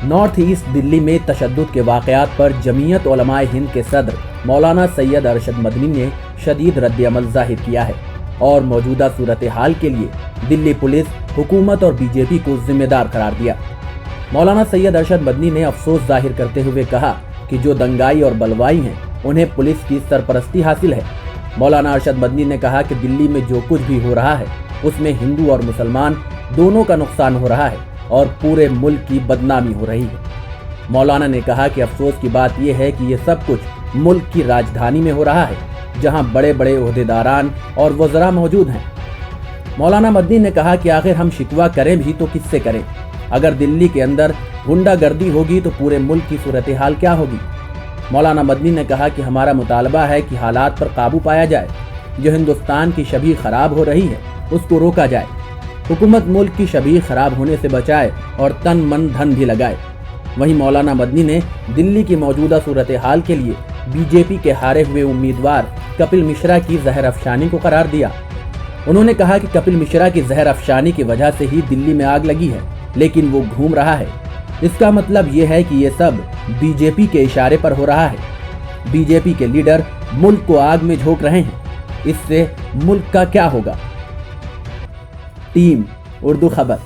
North east Delhi में तशद्दुद के वाक़यात पर जमीयत उलमाए हिंद के सदर मौलाना सैयद अरशद मदनी ने शदीद रद्द-ए-अमल ज़ाहिर किया है और मौजूदा सूरत हाल के लिए दिल्ली पुलिस, हुकूमत और बीजेपी को जिम्मेदार करार दिया। मौलाना सैयद अरशद मदनी ने अफसोस जाहिर करते हुए कहा कि जो दंगाई और बलवाई हैं उन्हें पुलिस की सरपरस्ती हासिल है। मौलाना अरशद मदनी ने कहा कि दिल्ली में जो कुछ भी हो रहा है उसमें हिंदू और मुसलमान दोनों का नुकसान हो रहा है और पूरे मुल्क की बदनामी हो रही है। मौलाना ने कहा कि अफसोस की बात यह है कि ये सब कुछ मुल्क की राजधानी में हो रहा है, जहां बड़े बड़े ओहदेदारान और वज़रा मौजूद हैं। मौलाना मदनी ने कहा कि आखिर हम शिकवा करें भी तो किससे करें? अगर दिल्ली के अंदर गुंडागर्दी होगी तो पूरे मुल्क की सूरत हाल क्या होगी? मौलाना मदनी ने कहा कि हमारा मुतालबा है कि हालात पर काबू पाया जाए, जो हिंदुस्तान की शबीह खराब हो रही है उसको रोका जाए। हुकूमत मुल्क की शबीह खराब होने से बचाए और तन मन धन भी लगाए। वहीं मौलाना मदनी ने दिल्ली की मौजूदा सूरत हाल के लिए बीजेपी के हारे हुए उम्मीदवार कपिल मिश्रा की जहर अफशानी को करार दिया। उन्होंने कहा कि कपिल मिश्रा की जहर अफशानी की वजह से ही दिल्ली में आग लगी है, लेकिन वो घूम रहा है। इसका मतलब ये है कि ये सब बीजेपी के इशारे पर हो रहा है। बीजेपी के लीडर मुल्क को आग में झोंक रहे हैं, इससे मुल्क का क्या होगा? टीम उर्दू खबर।